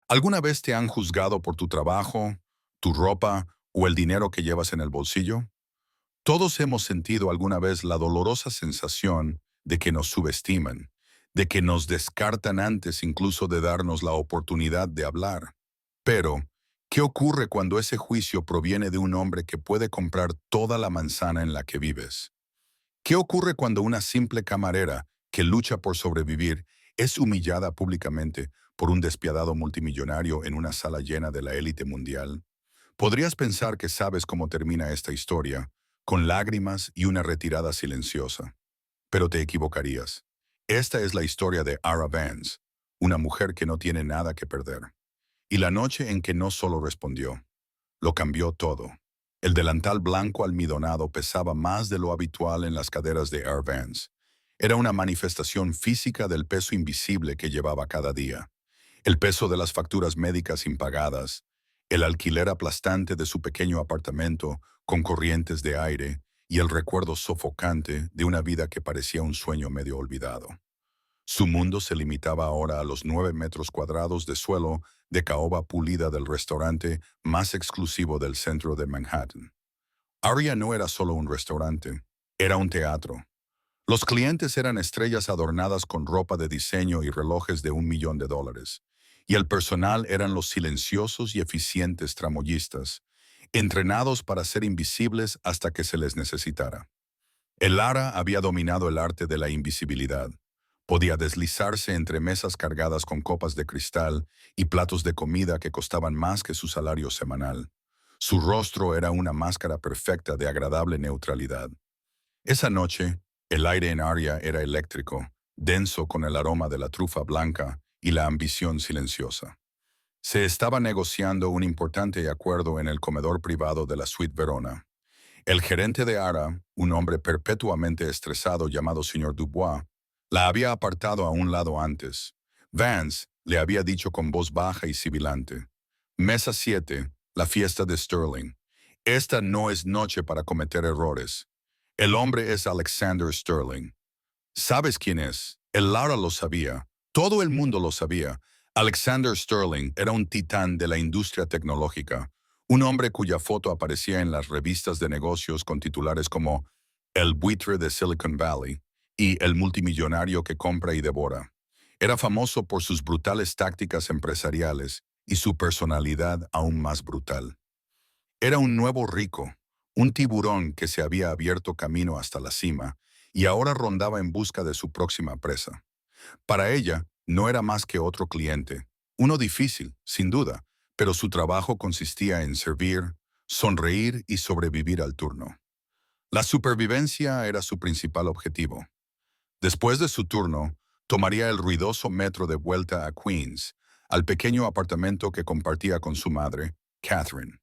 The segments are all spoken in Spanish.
¿Alguna vez te han juzgado por tu trabajo, tu ropa o el dinero que llevas en el bolsillo? Todos hemos sentido alguna vez la dolorosa sensación de que nos subestiman, de que nos descartan antes incluso de darnos la oportunidad de hablar. Pero, ¿qué ocurre cuando ese juicio proviene de un hombre que puede comprar toda la manzana en la que vives? ¿Qué ocurre cuando una simple camarera que lucha por sobrevivir es humillada públicamente por un despiadado multimillonario en una sala llena de la élite mundial? Podrías pensar que sabes cómo termina esta historia, con lágrimas y una retirada silenciosa, pero te equivocarías. Esta es la historia de Ara Vance, una mujer que no tiene nada que perder. Y la noche en que no solo respondió, lo cambió todo. El delantal blanco almidonado pesaba más de lo habitual en las caderas de Air Vance. Era una manifestación física del peso invisible que llevaba cada día. El peso de las facturas médicas impagadas, el alquiler aplastante de su pequeño apartamento con corrientes de aire y el recuerdo sofocante de una vida que parecía un sueño medio olvidado. Su mundo se limitaba ahora a los 9 metros cuadrados de suelo de caoba pulida del restaurante más exclusivo del centro de Manhattan. Aria no era solo un restaurante, era un teatro. Los clientes eran estrellas adornadas con ropa de diseño y relojes de $1 millón, y el personal eran los silenciosos y eficientes tramoyistas, entrenados para ser invisibles hasta que se les necesitara. El Lara había dominado el arte de la invisibilidad. Podía deslizarse entre mesas cargadas con copas de cristal y platos de comida que costaban más que su salario semanal. Su rostro era una máscara perfecta de agradable neutralidad. Esa noche, el aire en Aria era eléctrico, denso con el aroma de la trufa blanca y la ambición silenciosa. Se estaba negociando un importante acuerdo en el comedor privado de la Suite Verona. El gerente de Ara, un hombre perpetuamente estresado llamado señor Dubois, la había apartado a un lado antes. Vance le había dicho con voz baja y sibilante: Mesa 7, la fiesta de Sterling. Esta no es noche para cometer errores. El hombre es Alexander Sterling. ¿Sabes quién es? El Lara lo sabía. Todo el mundo lo sabía. Alexander Sterling era un titán de la industria tecnológica, un hombre cuya foto aparecía en las revistas de negocios con titulares como El buitre de Silicon Valley y El multimillonario que compra y devora. Era famoso por sus brutales tácticas empresariales y su personalidad aún más brutal. Era un nuevo rico, un tiburón que se había abierto camino hasta la cima y ahora rondaba en busca de su próxima presa. Para ella, no era más que otro cliente, uno difícil, sin duda, pero su trabajo consistía en servir, sonreír y sobrevivir al turno. La supervivencia era su principal objetivo. Después de su turno, tomaría el ruidoso metro de vuelta a Queens, al pequeño apartamento que compartía con su madre, Catherine.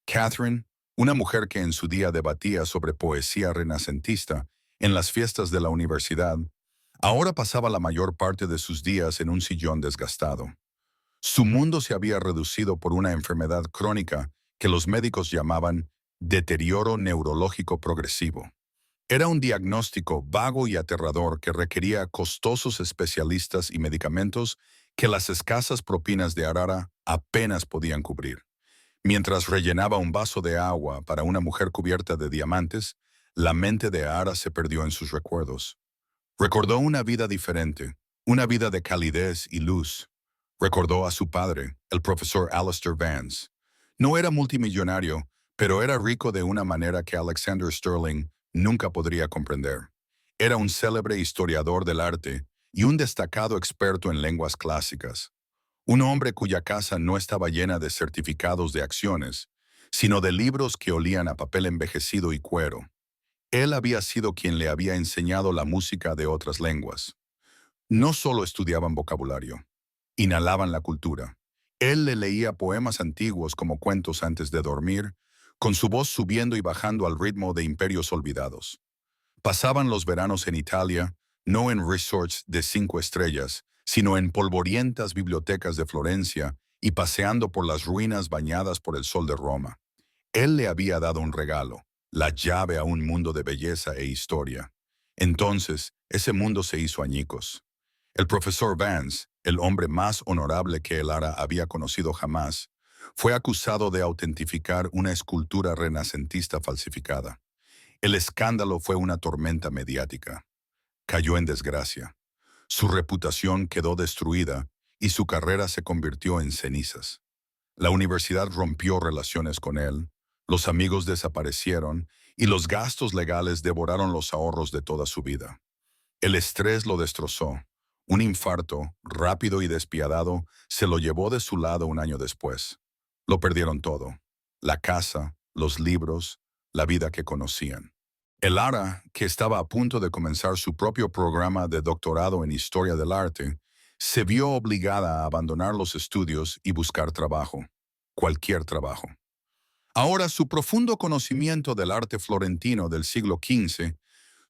Catherine, una mujer que en su día debatía sobre poesía renacentista en las fiestas de la universidad, ahora pasaba la mayor parte de sus días en un sillón desgastado. Su mundo se había reducido por una enfermedad crónica que los médicos llamaban deterioro neurológico progresivo. Era un diagnóstico vago y aterrador que requería costosos especialistas y medicamentos que las escasas propinas de Arara apenas podían cubrir. Mientras rellenaba un vaso de agua para una mujer cubierta de diamantes, la mente de Ara se perdió en sus recuerdos. Recordó una vida diferente, una vida de calidez y luz. Recordó a su padre, el profesor Alistair Vance. No era multimillonario, pero era rico de una manera que Alexander Sterling nunca podría comprender. Era un célebre historiador del arte y un destacado experto en lenguas clásicas. Un hombre cuya casa no estaba llena de certificados de acciones, sino de libros que olían a papel envejecido y cuero. Él había sido quien le había enseñado la música de otras lenguas. No solo estudiaban vocabulario, inhalaban la cultura. Él le leía poemas antiguos como cuentos antes de dormir, con su voz subiendo y bajando al ritmo de imperios olvidados. Pasaban los veranos en Italia, no en resorts de 5 estrellas, sino en polvorientas bibliotecas de Florencia y paseando por las ruinas bañadas por el sol de Roma. Él le había dado un regalo, la llave a un mundo de belleza e historia. Entonces, ese mundo se hizo añicos. El profesor Vance, el hombre más honorable que el Ara había conocido jamás, fue acusado de autentificar una escultura renacentista falsificada. El escándalo fue una tormenta mediática. Cayó en desgracia. Su reputación quedó destruida y su carrera se convirtió en cenizas. La universidad rompió relaciones con él, los amigos desaparecieron y los gastos legales devoraron los ahorros de toda su vida. El estrés lo destrozó. Un infarto, rápido y despiadado, se lo llevó de su lado un año después. Lo perdieron todo: la casa, los libros, la vida que conocían. El Ara, que estaba a punto de comenzar su propio programa de doctorado en Historia del Arte, se vio obligada a abandonar los estudios y buscar trabajo, cualquier trabajo. Ahora, su profundo conocimiento del arte florentino del siglo XV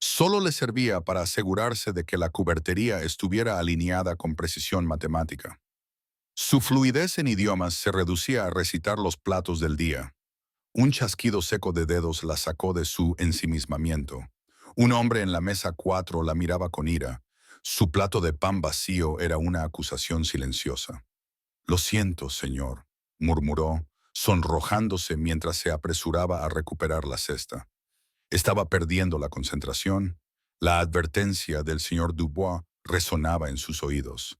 solo le servía para asegurarse de que la cubertería estuviera alineada con precisión matemática. Su fluidez en idiomas se reducía a recitar los platos del día. Un chasquido seco de dedos la sacó de su ensimismamiento. Un hombre en la mesa 4 la miraba con ira. Su plato de pan vacío era una acusación silenciosa. «Lo siento, señor», murmuró, sonrojándose mientras se apresuraba a recuperar la cesta. Estaba perdiendo la concentración. La advertencia del señor Dubois resonaba en sus oídos.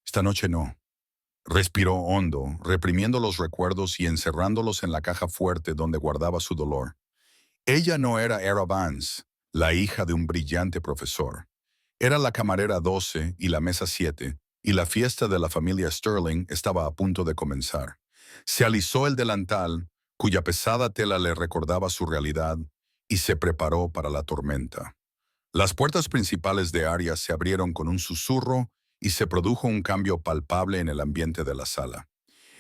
«Esta noche no». Respiró hondo, reprimiendo los recuerdos y encerrándolos en la caja fuerte donde guardaba su dolor. Ella no era Era Vance, la hija de un brillante profesor. Era la camarera 12 y la mesa 7, y la fiesta de la familia Sterling estaba a punto de comenzar. Se alisó el delantal, cuya pesada tela le recordaba su realidad, y se preparó para la tormenta. Las puertas principales de Aria se abrieron con un susurro y se produjo un cambio palpable en el ambiente de la sala.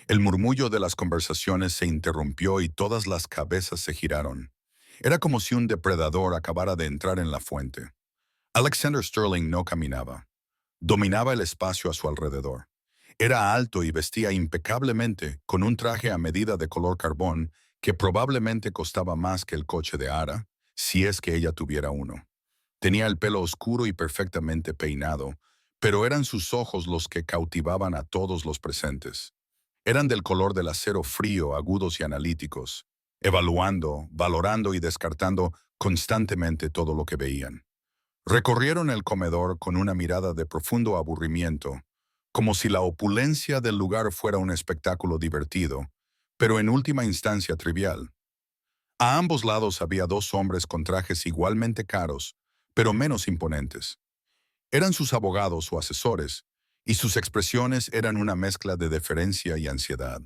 El murmullo de las conversaciones se interrumpió y todas las cabezas se giraron. Era como si un depredador acabara de entrar en la fuente. Alexander Sterling no caminaba. Dominaba el espacio a su alrededor. Era alto y vestía impecablemente con un traje a medida de color carbón que probablemente costaba más que el coche de Ara, si es que ella tuviera uno. Tenía el pelo oscuro y perfectamente peinado, pero eran sus ojos los que cautivaban a todos los presentes. Eran del color del acero frío, agudos y analíticos, evaluando, valorando y descartando constantemente todo lo que veían. Recorrieron el comedor con una mirada de profundo aburrimiento, como si la opulencia del lugar fuera un espectáculo divertido, pero en última instancia trivial. A ambos lados había dos hombres con trajes igualmente caros, pero menos imponentes. Eran sus abogados o asesores, y sus expresiones eran una mezcla de deferencia y ansiedad.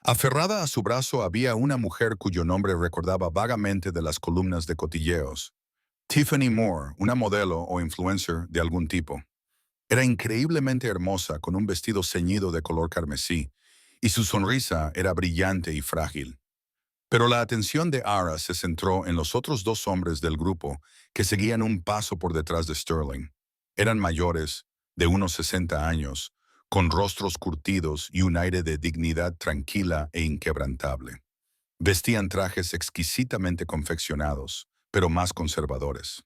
Aferrada a su brazo había una mujer cuyo nombre recordaba vagamente de las columnas de cotilleos: Tiffany Moore, una modelo o influencer de algún tipo. Era increíblemente hermosa, con un vestido ceñido de color carmesí, y su sonrisa era brillante y frágil. Pero la atención de Ara se centró en los otros dos hombres del grupo que seguían un paso por detrás de Sterling. Eran mayores, de unos 60 años, con rostros curtidos y un aire de dignidad tranquila e inquebrantable. Vestían trajes exquisitamente confeccionados, pero más conservadores.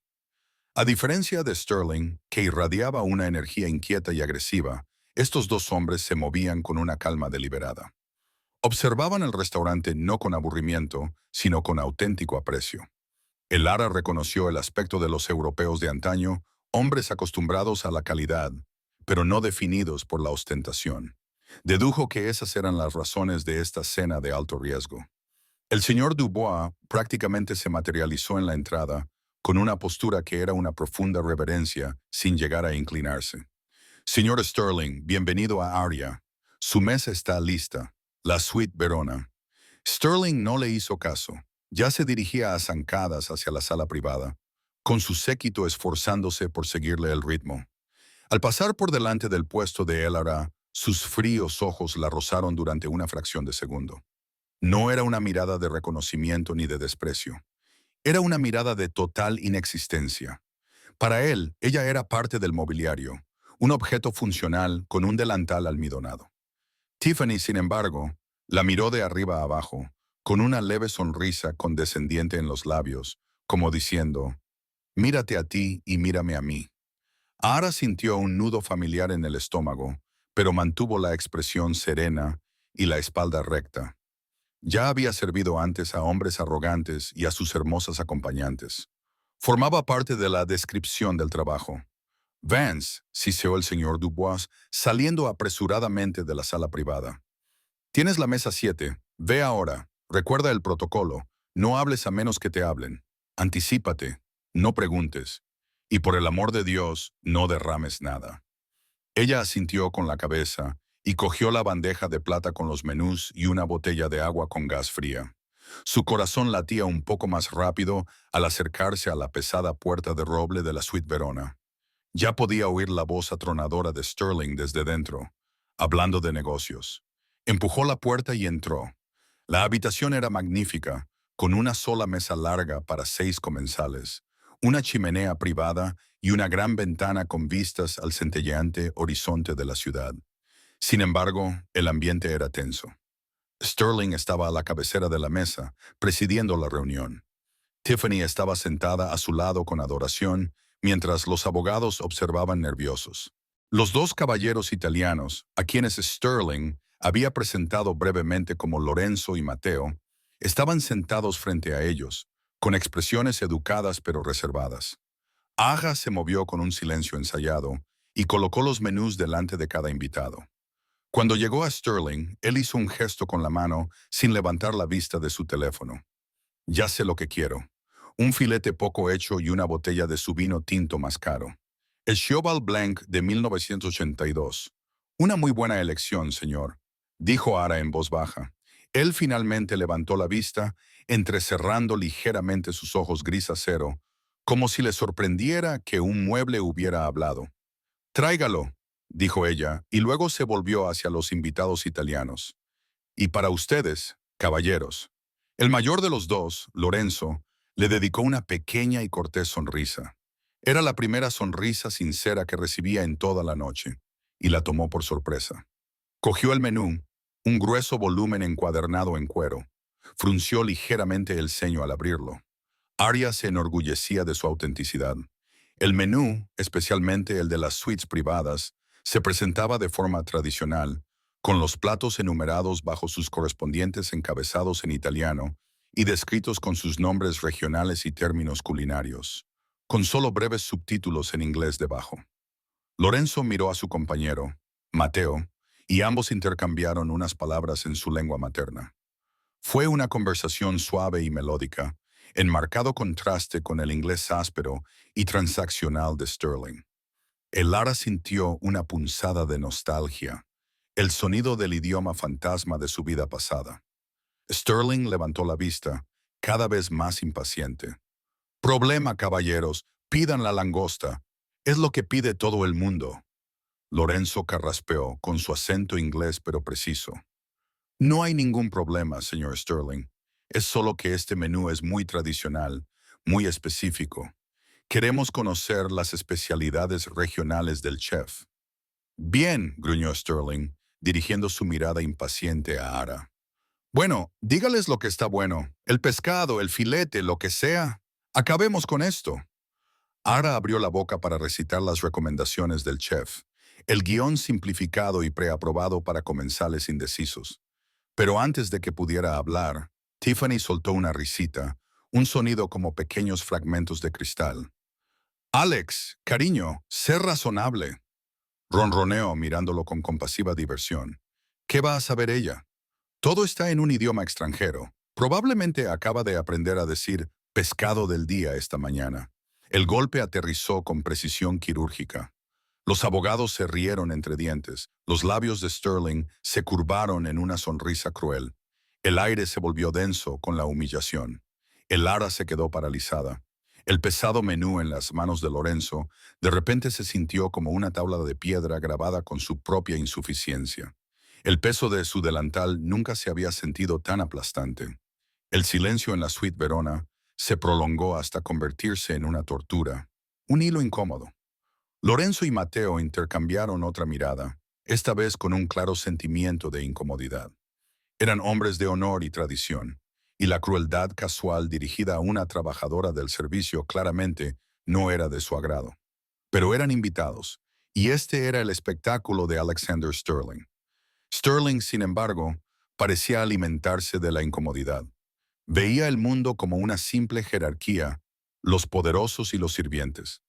A diferencia de Sterling, que irradiaba una energía inquieta y agresiva, estos dos hombres se movían con una calma deliberada. Observaban el restaurante no con aburrimiento, sino con auténtico aprecio. El Ara reconoció el aspecto de los europeos de antaño, hombres acostumbrados a la calidad, pero no definidos por la ostentación. Dedujo que esas eran las razones de esta cena de alto riesgo. El señor Dubois prácticamente se materializó en la entrada, con una postura que era una profunda reverencia, sin llegar a inclinarse. «Señor Sterling, bienvenido a Aria. Su mesa está lista, la suite Verona». Sterling no le hizo caso. Ya se dirigía a zancadas hacia la sala privada, con su séquito esforzándose por seguirle el ritmo. Al pasar por delante del puesto de El Ara, sus fríos ojos la rozaron durante una fracción de segundo. No era una mirada de reconocimiento ni de desprecio. Era una mirada de total inexistencia. Para él, ella era parte del mobiliario, un objeto funcional con un delantal almidonado. Tiffany, sin embargo, la miró de arriba a abajo, con una leve sonrisa condescendiente en los labios, como diciendo: «Mírate a ti y mírame a mí». Ara sintió un nudo familiar en el estómago, pero mantuvo la expresión serena y la espalda recta. Ya había servido antes a hombres arrogantes y a sus hermosas acompañantes. Formaba parte de la descripción del trabajo. Vance, siseó el señor Dubois, saliendo apresuradamente de la sala privada. Tienes la mesa 7. Ve ahora. Recuerda el protocolo. No hables a menos que te hablen. Anticípate. No preguntes. Y por el amor de Dios, no derrames nada. Ella asintió con la cabeza y cogió la bandeja de plata con los menús y una botella de agua con gas fría. Su corazón latía un poco más rápido al acercarse a la pesada puerta de roble de la suite Verona. Ya podía oír la voz atronadora de Sterling desde dentro, hablando de negocios. Empujó la puerta y entró. La habitación era magnífica, con una sola mesa larga para 6 comensales, una chimenea privada y una gran ventana con vistas al centelleante horizonte de la ciudad. Sin embargo, el ambiente era tenso. Sterling estaba a la cabecera de la mesa, presidiendo la reunión. Tiffany estaba sentada a su lado con adoración, mientras los abogados observaban nerviosos. Los 2 caballeros italianos, a quienes Sterling había presentado brevemente como Lorenzo y Matteo, estaban sentados frente a ellos, con expresiones educadas pero reservadas. Aja se movió con un silencio ensayado y colocó los menús delante de cada invitado. Cuando llegó a Sterling, él hizo un gesto con la mano sin levantar la vista de su teléfono. Ya sé lo que quiero. Un filete poco hecho y una botella de su vino tinto más caro. El Cheval Blanc de 1982. Una muy buena elección, señor, dijo Ara en voz baja. Él finalmente levantó la vista, entrecerrando ligeramente sus ojos gris acero, como si le sorprendiera que un mueble hubiera hablado. Tráigalo, dijo ella, y luego se volvió hacia los invitados italianos. Y para ustedes, caballeros. El mayor de los dos, Lorenzo, le dedicó una pequeña y cortés sonrisa. Era la primera sonrisa sincera que recibía en toda la noche, y la tomó por sorpresa. Cogió el menú, un grueso volumen encuadernado en cuero. Frunció ligeramente el ceño al abrirlo. Arya se enorgullecía de su autenticidad. El menú, especialmente el de las suites privadas, se presentaba de forma tradicional, con los platos enumerados bajo sus correspondientes encabezados en italiano y descritos con sus nombres regionales y términos culinarios, con solo breves subtítulos en inglés debajo. Lorenzo miró a su compañero, Matteo, y ambos intercambiaron unas palabras en su lengua materna. Fue una conversación suave y melódica, en marcado contraste con el inglés áspero y transaccional de Sterling. El Lara sintió una punzada de nostalgia, el sonido del idioma fantasma de su vida pasada. Sterling levantó la vista, cada vez más impaciente. Problema, caballeros, pidan la langosta. Es lo que pide todo el mundo. Lorenzo carraspeó, con su acento inglés pero preciso. No hay ningún problema, señor Sterling. Es solo que este menú es muy tradicional, muy específico. Queremos conocer las especialidades regionales del chef. Bien, gruñó Sterling, dirigiendo su mirada impaciente a Ara. Bueno, dígales lo que está bueno. El pescado, el filete, lo que sea. Acabemos con esto. Ara abrió la boca para recitar las recomendaciones del chef, el guión simplificado y preaprobado para comensales indecisos. Pero antes de que pudiera hablar, Tiffany soltó una risita, un sonido como pequeños fragmentos de cristal. Alex, cariño, sé razonable. Ronroneó mirándolo con compasiva diversión. ¿Qué va a saber ella? Todo está en un idioma extranjero. Probablemente acaba de aprender a decir pescado del día esta mañana. El golpe aterrizó con precisión quirúrgica. Los abogados se rieron entre dientes. Los labios de Sterling se curvaron en una sonrisa cruel. El aire se volvió denso con la humillación. El Lara se quedó paralizada. El pesado menú en las manos de Lorenzo de repente se sintió como una tabla de piedra grabada con su propia insuficiencia. El peso de su delantal nunca se había sentido tan aplastante. El silencio en la suite Verona se prolongó hasta convertirse en una tortura, un hilo incómodo. Lorenzo y Matteo intercambiaron otra mirada, esta vez con un claro sentimiento de incomodidad. Eran hombres de honor y tradición, y la crueldad casual dirigida a una trabajadora del servicio claramente no era de su agrado. Pero eran invitados, Y este era el espectáculo de Alexander Sterling. Sterling, sin embargo, parecía alimentarse de la incomodidad. Veía el mundo como una simple jerarquía, los poderosos y los sirvientes.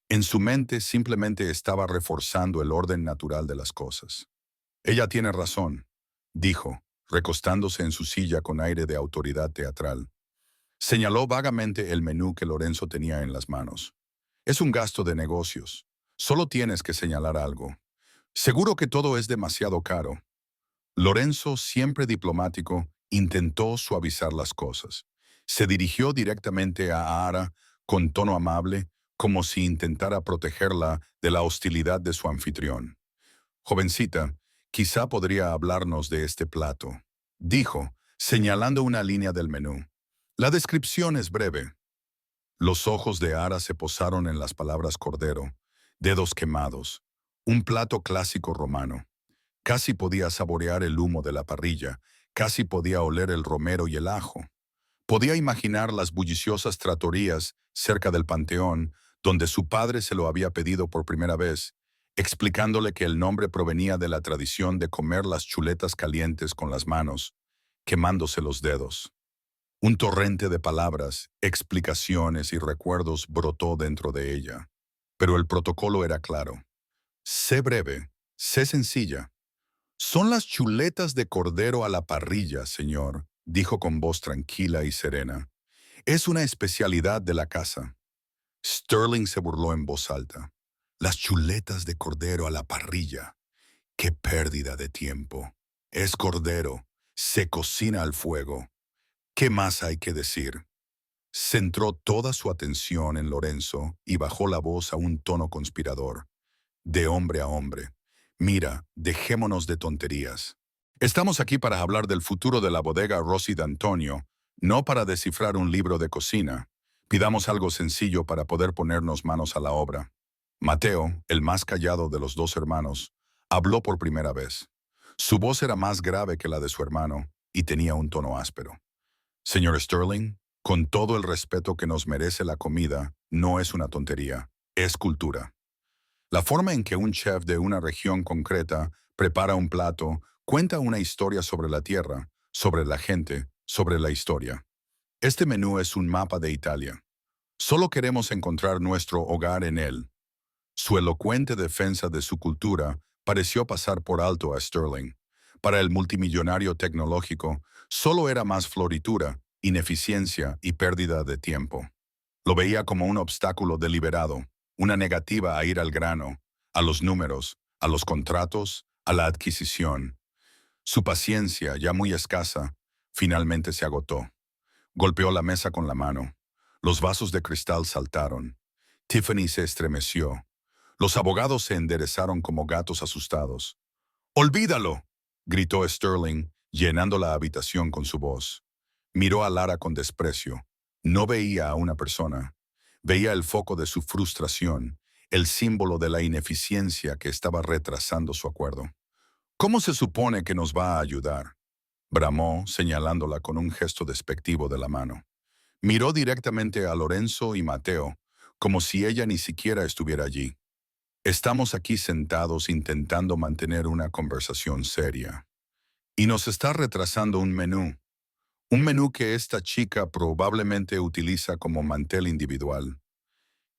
En su mente simplemente estaba reforzando el orden natural de las cosas. Ella tiene razón, dijo, recostándose en su silla con aire de autoridad teatral. Señaló vagamente el menú que Lorenzo tenía en las manos. Es un gasto de negocios. Solo tienes que señalar algo. Seguro que todo es demasiado caro. Lorenzo, siempre diplomático, intentó suavizar las cosas. Se dirigió directamente a Ara con tono amable, como si intentara protegerla de la hostilidad de su anfitrión. Jovencita, quizá podría hablarnos de este plato, dijo, señalando una línea del menú. La descripción es breve. Los ojos de Ara se posaron en las palabras cordero, dedos quemados, un plato clásico romano. Casi podía saborear el humo de la parrilla, casi podía oler el romero y el ajo. Podía imaginar las bulliciosas tratorías cerca del Panteón, donde su padre se lo había pedido por primera vez, explicándole que el nombre provenía de la tradición de comer las chuletas calientes con las manos, quemándose los dedos. Un torrente de palabras, explicaciones y recuerdos brotó dentro de ella. Pero el protocolo era claro. Sé breve, sé sencilla. Son las chuletas de cordero a la parrilla, señor, dijo con voz tranquila y serena. Es una especialidad de la casa. Sterling se burló en voz alta. Las chuletas de cordero a la parrilla. ¡Qué pérdida de tiempo! Es cordero. Se cocina al fuego. ¿Qué más hay que decir? Centró toda su atención en Lorenzo y bajó la voz a un tono conspirador. De hombre a hombre. Mira, dejémonos de tonterías. Estamos aquí para hablar del futuro de la bodega Rossi d'Antonio, no para descifrar un libro de cocina. Pidamos algo sencillo para poder ponernos manos a la obra. Mateo, el más callado de los dos hermanos, habló por primera vez. Su voz era más grave que la de su hermano y tenía un tono áspero. Señor Sterling, con todo el respeto que nos merece la comida, no es una tontería, es cultura. La forma en que un chef de una región concreta prepara un plato cuenta una historia sobre la tierra, sobre la gente, sobre la historia. Este menú es un mapa de Italia. Solo queremos encontrar nuestro hogar en él. Su elocuente defensa de su cultura pareció pasar por alto a Sterling. Para el multimillonario tecnológico, solo era más floritura, ineficiencia y pérdida de tiempo. Lo veía como un obstáculo deliberado, una negativa a ir al grano, a los números, a los contratos, a la adquisición. Su paciencia, ya muy escasa, finalmente se agotó. Golpeó la mesa con la mano. Los vasos de cristal saltaron. Tiffany se estremeció. Los abogados se enderezaron como gatos asustados. ¡Olvídalo!, gritó Sterling, llenando la habitación con su voz. Miró a Lara con desprecio. No veía a una persona. Veía el foco de su frustración, el símbolo de la ineficiencia que estaba retrasando su acuerdo. ¿Cómo se supone que nos va a ayudar?, bramó, señalándola con un gesto despectivo de la mano. Miró directamente a Lorenzo y Mateo, como si ella ni siquiera estuviera allí. Estamos aquí sentados intentando mantener una conversación seria. Y nos está retrasando un menú. Un menú que esta chica probablemente utiliza como mantel individual.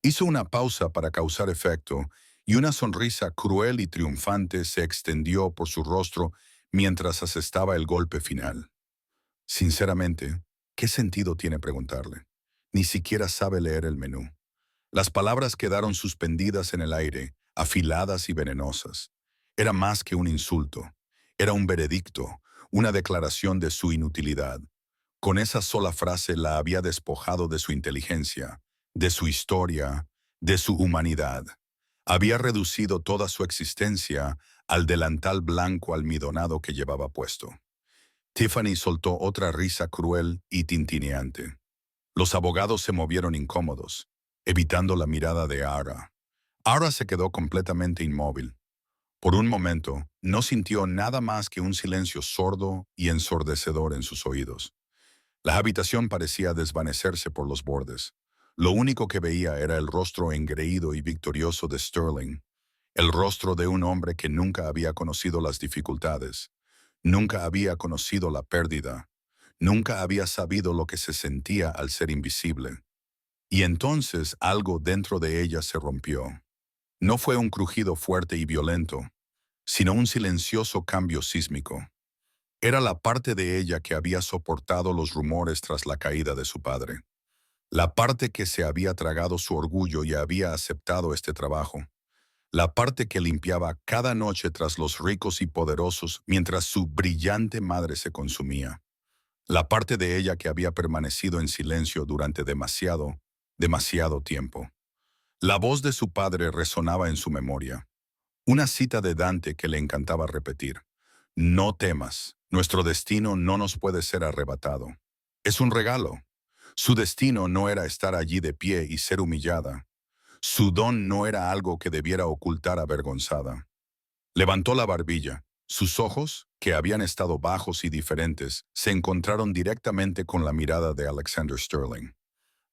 Hizo una pausa para causar efecto y una sonrisa cruel y triunfante se extendió por su rostro mientras asestaba el golpe final. Sinceramente, ¿qué sentido tiene preguntarle? Ni siquiera sabe leer el menú. Las palabras quedaron suspendidas en el aire, afiladas y venenosas. Era más que un insulto. Era un veredicto, una declaración de su inutilidad. Con esa sola frase la había despojado de su inteligencia, de su historia, de su humanidad. Había reducido toda su existencia al delantal blanco almidonado que llevaba puesto. Tiffany soltó otra risa cruel y tintineante. Los abogados se movieron incómodos, evitando la mirada de Ara. Ara se quedó completamente inmóvil. Por un momento, no sintió nada más que un silencio sordo y ensordecedor en sus oídos. La habitación parecía desvanecerse por los bordes. Lo único que veía era el rostro engreído y victorioso de Sterling. El rostro de un hombre que nunca había conocido las dificultades, nunca había conocido la pérdida, nunca había sabido lo que se sentía al ser invisible. Y entonces algo dentro de ella se rompió. No fue un crujido fuerte y violento, sino un silencioso cambio sísmico. Era la parte de ella que había soportado los rumores tras la caída de su padre. La parte que se había tragado su orgullo y había aceptado este trabajo. La parte que limpiaba cada noche tras los ricos y poderosos mientras su brillante madre se consumía. La parte de ella que había permanecido en silencio durante demasiado tiempo. La voz de su padre resonaba en su memoria. Una cita de Dante que le encantaba repetir. No temas, nuestro destino no nos puede ser arrebatado. Es un regalo. Su destino no era estar allí de pie y ser humillada. Su don no era algo que debiera ocultar avergonzada. Levantó la barbilla. Sus ojos, que habían estado bajos y diferentes, se encontraron directamente con la mirada de Alexander Sterling.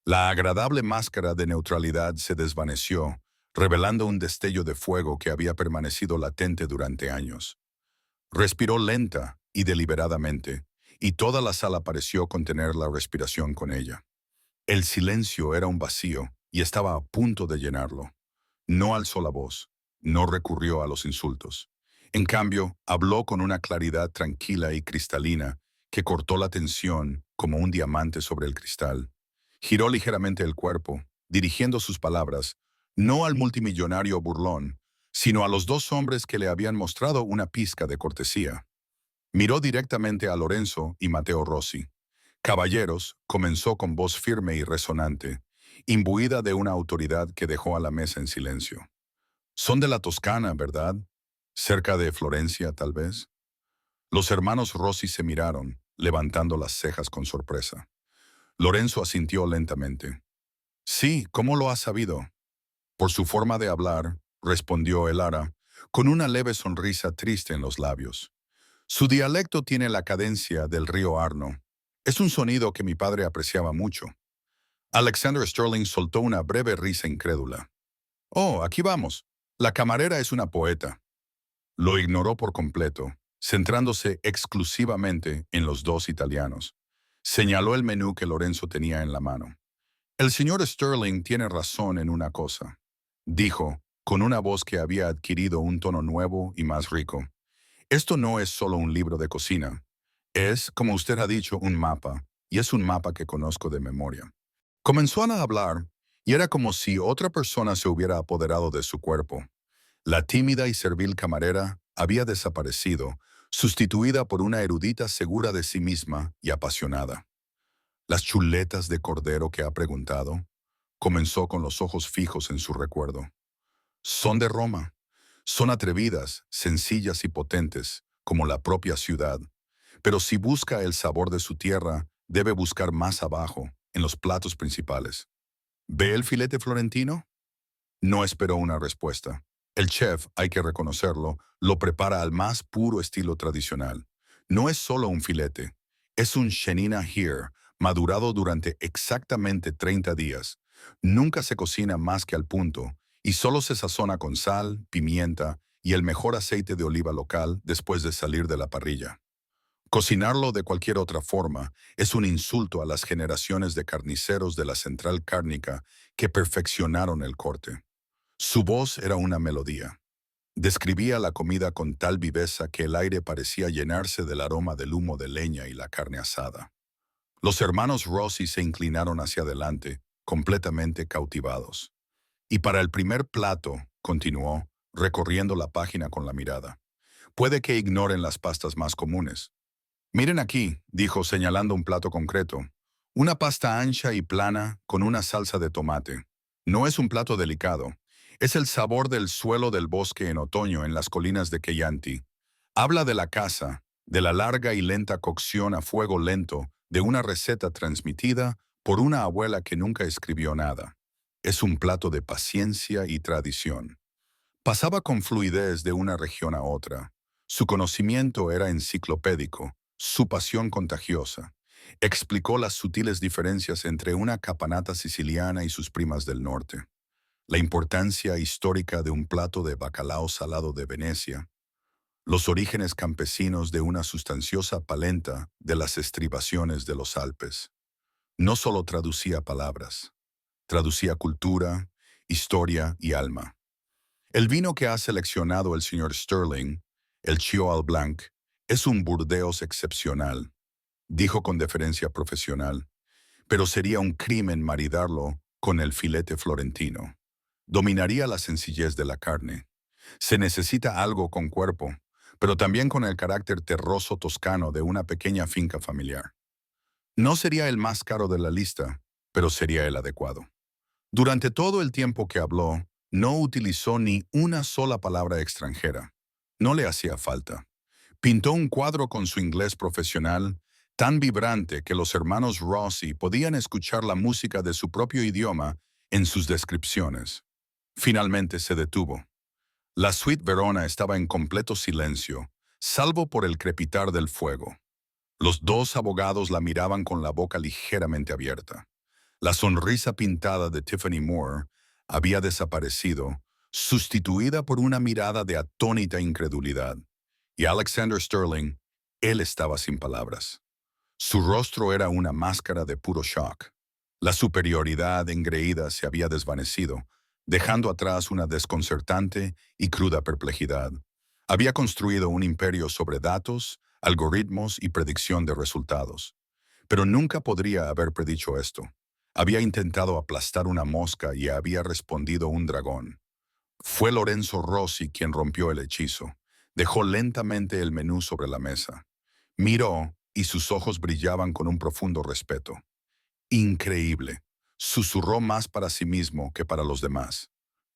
La agradable máscara de neutralidad se desvaneció, revelando un destello de fuego que había permanecido latente durante años. Respiró lenta y deliberadamente, y toda la sala pareció contener la respiración con ella. El silencio era un vacío y estaba a punto de llenarlo. No alzó la voz, no recurrió a los insultos. En cambio, habló con una claridad tranquila y cristalina que cortó la tensión como un diamante sobre el cristal. Giró ligeramente el cuerpo, dirigiendo sus palabras, no al multimillonario burlón, sino a los dos hombres que le habían mostrado una pizca de cortesía. Miró directamente a Lorenzo y Matteo Rossi. Caballeros, comenzó con voz firme y resonante, imbuida de una autoridad que dejó a la mesa en silencio. Son de la Toscana, ¿verdad? Cerca de Florencia, tal vez. Los hermanos Rossi se miraron, levantando las cejas con sorpresa. Lorenzo asintió lentamente. Sí, ¿cómo lo has sabido? Por su forma de hablar, respondió Elara, con una leve sonrisa triste en los labios. Su dialecto tiene la cadencia del río Arno. Es un sonido que mi padre apreciaba mucho. Alexander Sterling soltó una breve risa incrédula. Oh, aquí vamos. La camarera es una poeta. Lo ignoró por completo, centrándose exclusivamente en los dos italianos. Señaló el menú que Lorenzo tenía en la mano. El señor Sterling tiene razón en una cosa, dijo, con una voz que había adquirido un tono nuevo y más rico. Esto no es solo un libro de cocina. Es, como usted ha dicho, un mapa, y es un mapa que conozco de memoria. Comenzó a hablar, y era como si otra persona se hubiera apoderado de su cuerpo. La tímida y servil camarera había desaparecido, sustituida por una erudita segura de sí misma y apasionada. Las chuletas de cordero que ha preguntado, comenzó con los ojos fijos en su recuerdo. Son de Roma. Son atrevidas, sencillas y potentes, como la propia ciudad. Pero si busca el sabor de su tierra, debe buscar más abajo, en los platos principales. ¿Ve el filete florentino? No esperó una respuesta. El chef, hay que reconocerlo, lo prepara al más puro estilo tradicional. No es solo un filete, es un Shenina Here, madurado durante exactamente 30 días. Nunca se cocina más que al punto, y solo se sazona con sal, pimienta y el mejor aceite de oliva local después de salir de la parrilla. Cocinarlo de cualquier otra forma es un insulto a las generaciones de carniceros de la central cárnica que perfeccionaron el corte. Su voz era una melodía. Describía la comida con tal viveza que el aire parecía llenarse del aroma del humo de leña y la carne asada. Los hermanos Rossi se inclinaron hacia adelante, completamente cautivados. Y para el primer plato, continuó, recorriendo la página con la mirada. Puede que ignoren las pastas más comunes. Miren aquí, dijo señalando un plato concreto. Una pasta ancha y plana con una salsa de tomate. No es un plato delicado. Es el sabor del suelo del bosque en otoño en las colinas de Chianti. Habla de la casa, de la larga y lenta cocción a fuego lento, de una receta transmitida por una abuela que nunca escribió nada. Es un plato de paciencia y tradición. Pasaba con fluidez de una región a otra. Su conocimiento era enciclopédico, su pasión contagiosa. Explicó las sutiles diferencias entre una capanata siciliana y sus primas del norte. la importancia histórica de un plato de bacalao salado de Venecia, los orígenes campesinos de una sustanciosa palenta de las estribaciones de los Alpes. No solo traducía palabras, traducía cultura, historia y alma. El vino que ha seleccionado el señor Sterling, el Chihuahua Blanc, es un Burdeos excepcional, dijo con deferencia profesional, pero sería un crimen maridarlo con el filete florentino. Dominaría la sencillez de la carne. Se necesita algo con cuerpo, pero también con el carácter terroso toscano de una pequeña finca familiar. No sería el más caro de la lista, pero sería el adecuado. Durante todo el tiempo que habló, no utilizó ni una sola palabra extranjera. No le hacía falta. Pintó un cuadro con su inglés profesional, tan vibrante que los hermanos Rossi podían escuchar la música de su propio idioma en sus descripciones. Finalmente se detuvo. La suite Verona estaba en completo silencio, salvo por el crepitar del fuego. Los dos abogados la miraban con la boca ligeramente abierta. La sonrisa pintada de Tiffany Moore había desaparecido, sustituida por una mirada de atónita incredulidad. Y Alexander Sterling, él estaba sin palabras. Su rostro era una máscara de puro shock. La superioridad engreída se había desvanecido, dejando atrás una desconcertante y cruda perplejidad. Había construido un imperio sobre datos, algoritmos y predicción de resultados. Pero nunca podría haber predicho esto. Había intentado aplastar una mosca y había respondido un dragón. Fue Lorenzo Rossi quien rompió el hechizo. Dejó lentamente el menú sobre la mesa. Miró y sus ojos brillaban con un profundo respeto. Increíble. Susurró más para sí mismo que para los demás.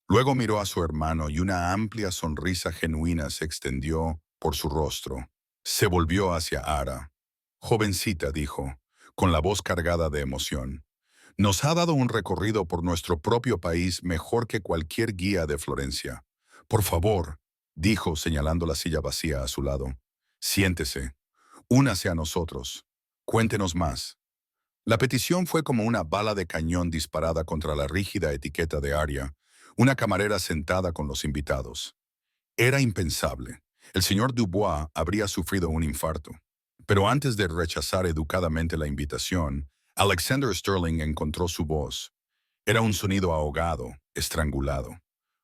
Luego miró a su hermano y una amplia sonrisa genuina se extendió por su rostro. Se volvió hacia Ara. Jovencita, dijo, con la voz cargada de emoción. Nos ha dado un recorrido por nuestro propio país mejor que cualquier guía de Florencia. Por favor, dijo señalando la silla vacía a su lado. Siéntese. Únase a nosotros. Cuéntenos más. La petición fue como una bala de cañón disparada contra la rígida etiqueta de Aria, una camarera sentada con los invitados. Era impensable. El señor Dubois habría sufrido un infarto. Pero antes de rechazar educadamente la invitación, Alexander Sterling encontró su voz. Era un sonido ahogado, estrangulado.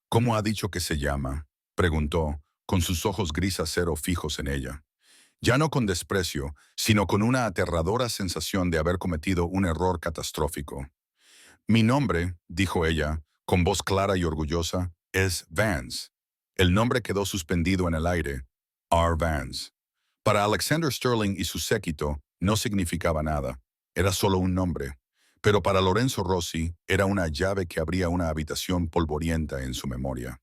¿Cómo ha dicho que se llama?, preguntó, con sus ojos gris acero fijos en ella. Ya no con desprecio, sino con una aterradora sensación de haber cometido un error catastrófico. Mi nombre, dijo ella, con voz clara y orgullosa, es Vance. El nombre quedó suspendido en el aire. R. Vance. Para Alexander Sterling y su séquito no significaba nada. Era solo un nombre. Pero para Lorenzo Rossi era una llave que abría una habitación polvorienta en su memoria.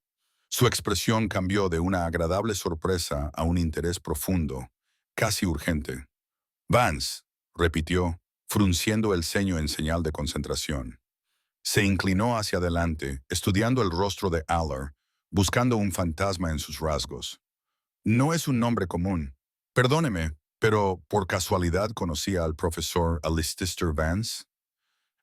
Su expresión cambió de una agradable sorpresa a un interés profundo, casi urgente. Vance, repitió, frunciendo el ceño en señal de concentración. Se inclinó hacia adelante, estudiando el rostro de Allard, buscando un fantasma en sus rasgos. No es un nombre común. Perdóneme, pero ¿por casualidad conocía al profesor Alistair Vance?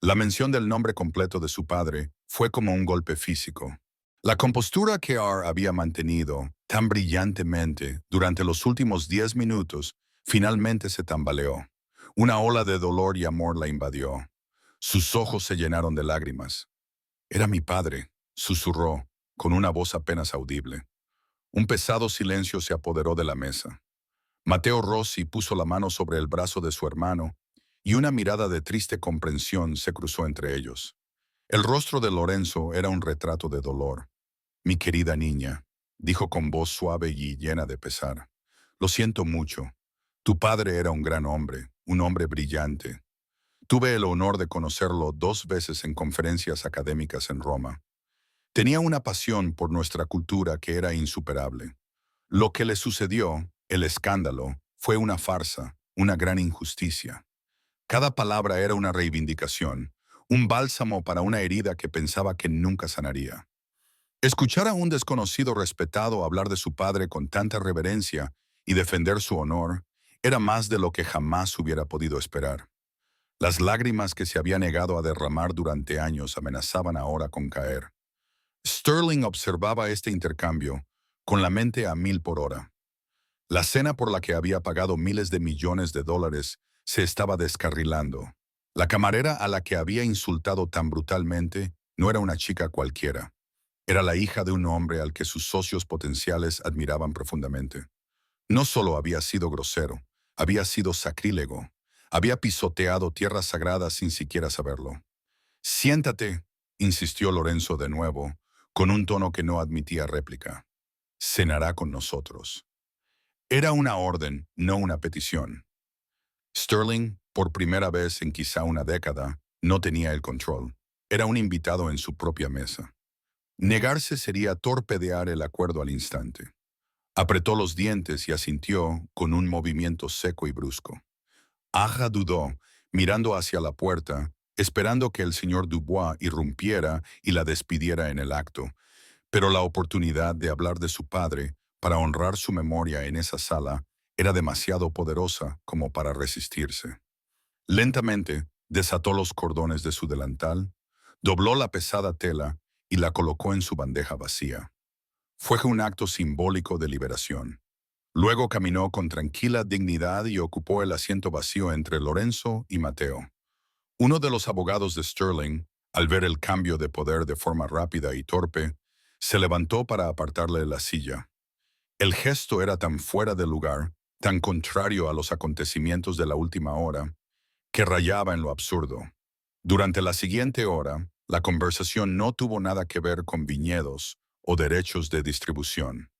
La mención del nombre completo de su padre fue como un golpe físico. La compostura que R había mantenido tan brillantemente durante los últimos 10 minutos finalmente se tambaleó. Una ola de dolor y amor la invadió. Sus ojos se llenaron de lágrimas. Era mi padre, susurró, con una voz apenas audible. Un pesado silencio se apoderó de la mesa. Matteo Rossi puso la mano sobre el brazo de su hermano y una mirada de triste comprensión se cruzó entre ellos. El rostro de Lorenzo era un retrato de dolor. Mi querida niña, dijo con voz suave y llena de pesar. Lo siento mucho. Tu padre era un gran hombre, un hombre brillante. Tuve el honor de conocerlo 2 veces en conferencias académicas en Roma. Tenía una pasión por nuestra cultura que era insuperable. Lo que le sucedió, el escándalo, fue una farsa, una gran injusticia. Cada palabra era una reivindicación, un bálsamo para una herida que pensaba que nunca sanaría. Escuchar a un desconocido respetado hablar de su padre con tanta reverencia y defender su honor era más de lo que jamás hubiera podido esperar. Las lágrimas que se había negado a derramar durante años amenazaban ahora con caer. Sterling observaba este intercambio con la mente a 1000 por hora. La cena por la que había pagado miles de millones de dólares se estaba descarrilando. La camarera a la que había insultado tan brutalmente no era una chica cualquiera. Era la hija de un hombre al que sus socios potenciales admiraban profundamente. No solo había sido grosero, había sido sacrílego. Había pisoteado tierras sagradas sin siquiera saberlo. Siéntate, insistió Lorenzo de nuevo, con un tono que no admitía réplica. Cenará con nosotros. Era una orden, no una petición. Sterling, por primera vez en quizá una década, no tenía el control. Era un invitado en su propia mesa. Negarse sería torpedear el acuerdo al instante. Apretó los dientes y asintió con un movimiento seco y brusco. Aja dudó, mirando hacia la puerta, esperando que el señor Dubois irrumpiera y la despidiera en el acto, pero la oportunidad de hablar de su padre, para honrar su memoria en esa sala, era demasiado poderosa como para resistirse. Lentamente, desató los cordones de su delantal, dobló la pesada tela y la colocó en su bandeja vacía. Fue un acto simbólico de liberación. Luego caminó con tranquila dignidad y ocupó el asiento vacío entre Lorenzo y Mateo. Uno de los abogados de Sterling, al ver el cambio de poder de forma rápida y torpe, se levantó para apartarle la silla. El gesto era tan fuera de lugar, tan contrario a los acontecimientos de la última hora, que rayaba en lo absurdo. Durante la siguiente hora, la conversación no tuvo nada que ver con viñedos o derechos de distribución.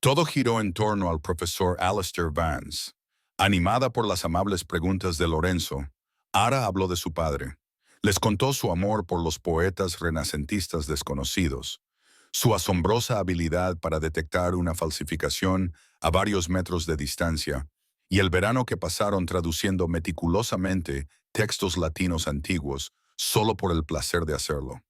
Todo giró en torno al profesor Alistair Vance. Animada por las amables preguntas de Lorenzo, Ara habló de su padre. Les contó su amor por los poetas renacentistas desconocidos, su asombrosa habilidad para detectar una falsificación a varios metros de distancia, y el verano que pasaron traduciendo meticulosamente textos latinos antiguos solo por el placer de hacerlo.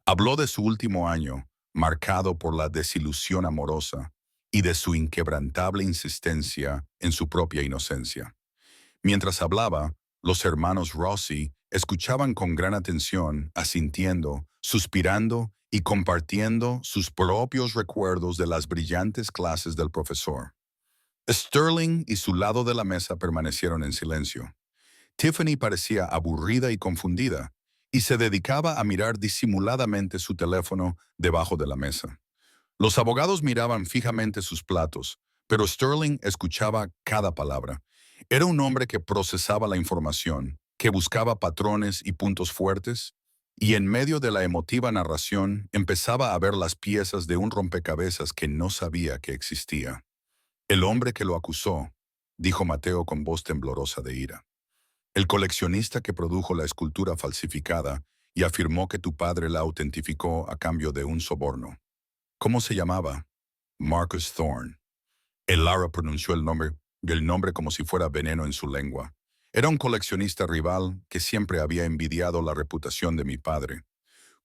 Habló de su último año, marcado por la desilusión amorosa, y de su inquebrantable insistencia en su propia inocencia. Mientras hablaba, los hermanos Rossi escuchaban con gran atención, asintiendo, suspirando y compartiendo sus propios recuerdos de las brillantes clases del profesor. Sterling y su lado de la mesa permanecieron en silencio. Tiffany parecía aburrida y confundida, y se dedicaba a mirar disimuladamente su teléfono debajo de la mesa. Los abogados miraban fijamente sus platos, pero Sterling escuchaba cada palabra. Era un hombre que procesaba la información, que buscaba patrones y puntos fuertes, y en medio de la emotiva narración empezaba a ver las piezas de un rompecabezas que no sabía que existía. El hombre que lo acusó, dijo Mateo con voz temblorosa de ira. El coleccionista que produjo la escultura falsificada y afirmó que tu padre la autentificó a cambio de un soborno. ¿Cómo se llamaba? Marcus Thorne. El Lara pronunció el nombre como si fuera veneno en su lengua. Era un coleccionista rival que siempre había envidiado la reputación de mi padre.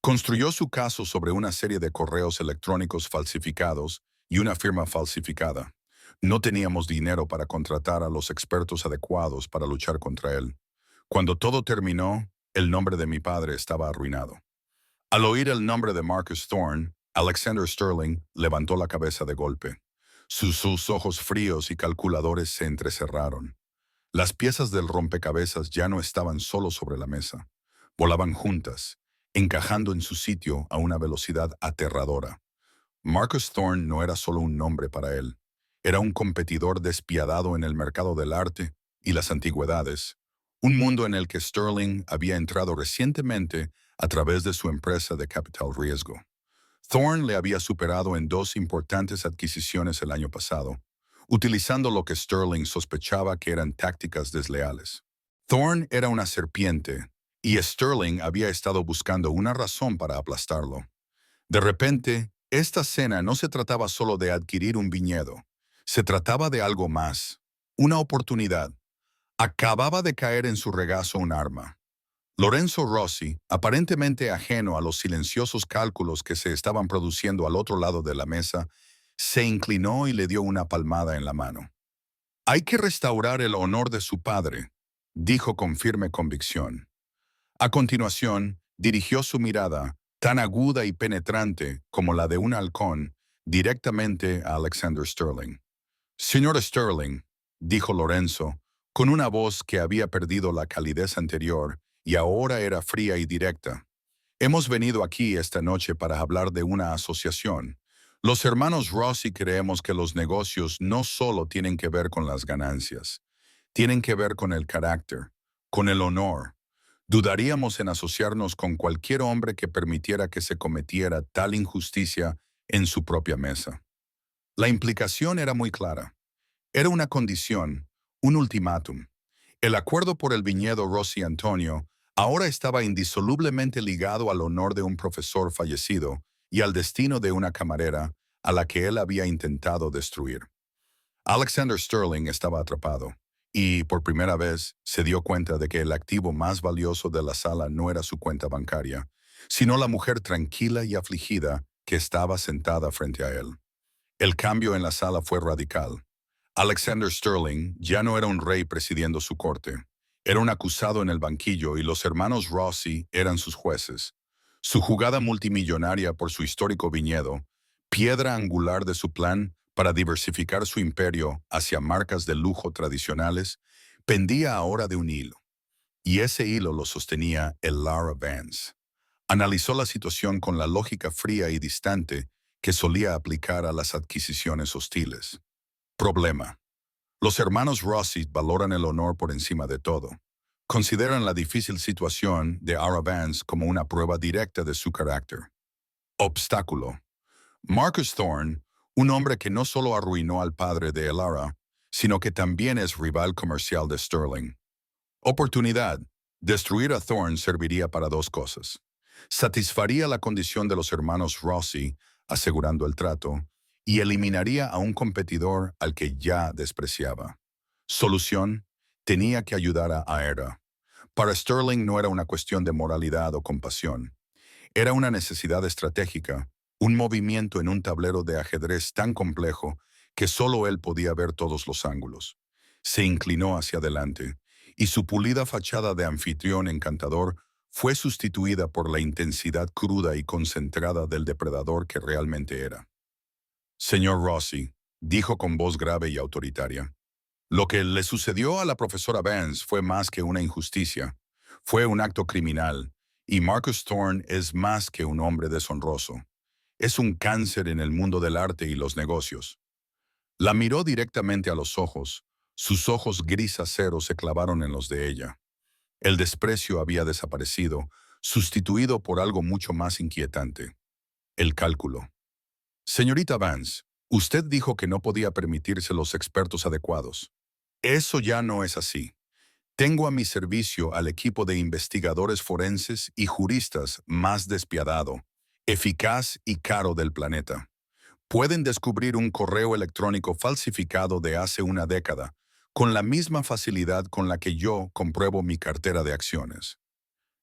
Construyó su caso sobre una serie de correos electrónicos falsificados y una firma falsificada. No teníamos dinero para contratar a los expertos adecuados para luchar contra él. Cuando todo terminó, el nombre de mi padre estaba arruinado. Al oír el nombre de Marcus Thorne, Alexander Sterling levantó la cabeza de golpe. Sus ojos fríos y calculadores se entrecerraron. Las piezas del rompecabezas ya no estaban solo sobre la mesa. Volaban juntas, encajando en su sitio a una velocidad aterradora. Marcus Thorne no era solo un nombre para él. Era un competidor despiadado en el mercado del arte y las antigüedades, un mundo en el que Sterling había entrado recientemente a través de su empresa de capital riesgo. Thorne le había superado en dos importantes adquisiciones el año pasado, utilizando lo que Sterling sospechaba que eran tácticas desleales. Thorne era una serpiente, y Sterling había estado buscando una razón para aplastarlo. De repente, esta cena no se trataba solo de adquirir un viñedo, se trataba de algo más, una oportunidad. Acababa de caer en su regazo un arma. Lorenzo Rossi, aparentemente ajeno a los silenciosos cálculos que se estaban produciendo al otro lado de la mesa, se inclinó y le dio una palmada en la mano. Hay que restaurar el honor de su padre, dijo con firme convicción. A continuación, dirigió su mirada tan aguda y penetrante como la de un halcón, directamente a Alexander Sterling. Señor Sterling, dijo Lorenzo, con una voz que había perdido la calidez anterior y ahora era fría y directa. Hemos venido aquí esta noche para hablar de una asociación. Los hermanos Rossi creemos que los negocios no solo tienen que ver con las ganancias, tienen que ver con el carácter, con el honor. Dudaríamos en asociarnos con cualquier hombre que permitiera que se cometiera tal injusticia en su propia mesa. La implicación era muy clara. Era una condición, un ultimátum. El acuerdo por el viñedo Rossi Antonio ahora estaba indisolublemente ligado al honor de un profesor fallecido y al destino de una camarera a la que él había intentado destruir. Alexander Sterling estaba atrapado y, por primera vez, se dio cuenta de que el activo más valioso de la sala no era su cuenta bancaria, sino la mujer tranquila y afligida que estaba sentada frente a él. El cambio en la sala fue radical. Alexander Sterling ya no era un rey presidiendo su corte. Era un acusado en el banquillo y los hermanos Rossi eran sus jueces. Su jugada multimillonaria por su histórico viñedo, piedra angular de su plan para diversificar su imperio hacia marcas de lujo tradicionales, pendía ahora de un hilo. Y ese hilo lo sostenía el Lara Vance. Analizó la situación con la lógica fría y distante que solía aplicar a las adquisiciones hostiles. Problema. Los hermanos Rossi valoran el honor por encima de todo. Consideran la difícil situación de Ara Vance como una prueba directa de su carácter. Obstáculo. Marcus Thorne, un hombre que no solo arruinó al padre de Elara, sino que también es rival comercial de Sterling. Oportunidad. Destruir a Thorne serviría para dos cosas. Satisfaría la condición de los hermanos Rossi, asegurando el trato, y eliminaría a un competidor al que ya despreciaba. Solución. Tenía que ayudar a Aera. Para Sterling no era una cuestión de moralidad o compasión. Era una necesidad estratégica, un movimiento en un tablero de ajedrez tan complejo que solo él podía ver todos los ángulos. Se inclinó hacia adelante, y su pulida fachada de anfitrión encantador fue sustituida por la intensidad cruda y concentrada del depredador que realmente era. Señor Rossi, dijo con voz grave y autoritaria, lo que le sucedió a la profesora Vance fue más que una injusticia. Fue un acto criminal, y Marcus Thorne es más que un hombre deshonroso. Es un cáncer en el mundo del arte y los negocios. La miró directamente a los ojos. Sus ojos gris acero se clavaron en los de ella. El desprecio había desaparecido, sustituido por algo mucho más inquietante. El cálculo. Señorita Vance, usted dijo que no podía permitirse los expertos adecuados. Eso ya no es así. Tengo a mi servicio al equipo de investigadores forenses y juristas más despiadado, eficaz y caro del planeta. Pueden descubrir un correo electrónico falsificado de hace una década, con la misma facilidad con la que yo compruebo mi cartera de acciones.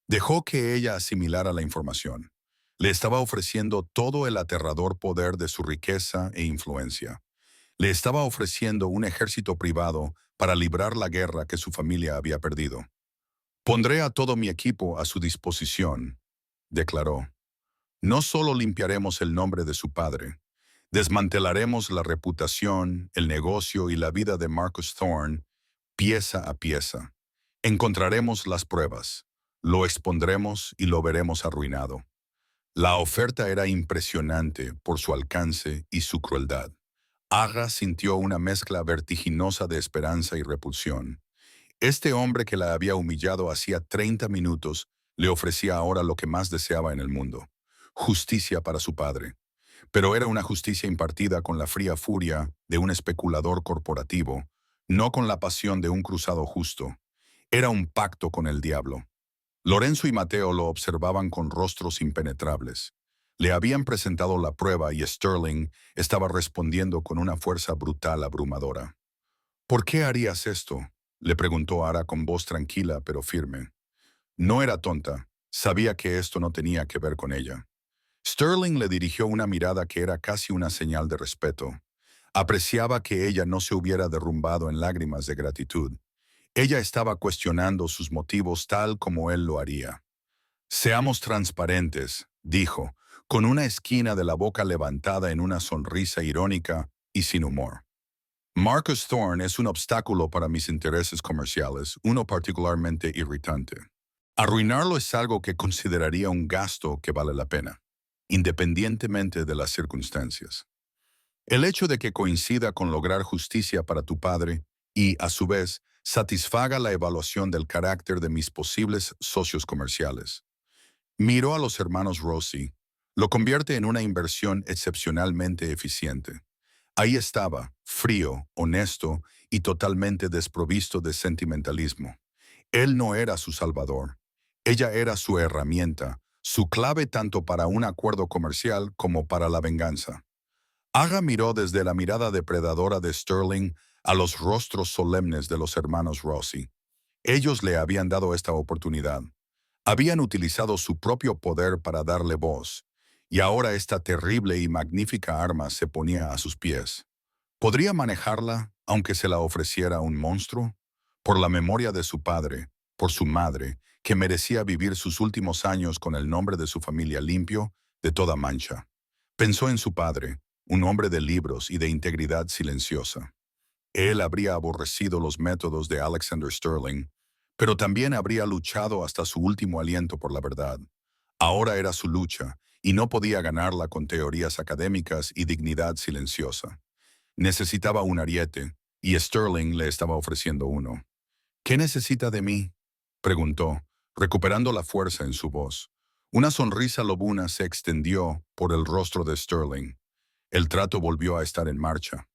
Dejó que ella asimilara la información. Le estaba ofreciendo todo el aterrador poder de su riqueza e influencia. Le estaba ofreciendo un ejército privado para librar la guerra que su familia había perdido. Pondré a todo mi equipo a su disposición, declaró. No solo limpiaremos el nombre de su padre, desmantelaremos la reputación, el negocio y la vida de Marcus Thorne, pieza a pieza. Encontraremos las pruebas, lo expondremos y lo veremos arruinado. La oferta era impresionante por su alcance y su crueldad. Aga sintió una mezcla vertiginosa de esperanza y repulsión. Este hombre que la había humillado hacía 30 minutos le ofrecía ahora lo que más deseaba en el mundo: justicia para su padre. Pero era una justicia impartida con la fría furia de un especulador corporativo, no con la pasión de un cruzado justo. Era un pacto con el diablo. Lorenzo y Mateo lo observaban con rostros impenetrables. Le habían presentado la prueba y Sterling estaba respondiendo con una fuerza brutal abrumadora. ¿Por qué harías esto?, le preguntó Ara con voz tranquila pero firme. No era tonta, sabía que esto no tenía que ver con ella. Sterling le dirigió una mirada que era casi una señal de respeto. Apreciaba que ella no se hubiera derrumbado en lágrimas de gratitud. Ella estaba cuestionando sus motivos tal como él lo haría. Seamos transparentes, dijo, con una esquina de la boca levantada en una sonrisa irónica y sin humor. Marcus Thorne es un obstáculo para mis intereses comerciales, uno particularmente irritante. Arruinarlo es algo que consideraría un gasto que vale la pena, independientemente de las circunstancias. El hecho de que coincida con lograr justicia para tu padre y, a su vez, satisfaga la evaluación del carácter de mis posibles socios comerciales. Miró a los hermanos Rossi. Lo convierte en una inversión excepcionalmente eficiente. Ahí estaba, frío, honesto y totalmente desprovisto de sentimentalismo. Él no era su salvador. Ella era su herramienta, su clave tanto para un acuerdo comercial como para la venganza. Aga miró desde la mirada depredadora de Sterling a los rostros solemnes de los hermanos Rossi. Ellos le habían dado esta oportunidad. Habían utilizado su propio poder para darle voz, y ahora esta terrible y magnífica arma se ponía a sus pies. ¿Podría manejarla, aunque se la ofreciera un monstruo? Por la memoria de su padre, por su madre, que merecía vivir sus últimos años con el nombre de su familia limpio de toda mancha. Pensó en su padre, un hombre de libros y de integridad silenciosa. Él habría aborrecido los métodos de Alexander Sterling, pero también habría luchado hasta su último aliento por la verdad. Ahora era su lucha, y no podía ganarla con teorías académicas y dignidad silenciosa. Necesitaba un ariete, y Sterling le estaba ofreciendo uno. ¿Qué necesita de mí?, preguntó, recuperando la fuerza en su voz. Una sonrisa lobuna se extendió por el rostro de Sterling. El trato volvió a estar en marcha.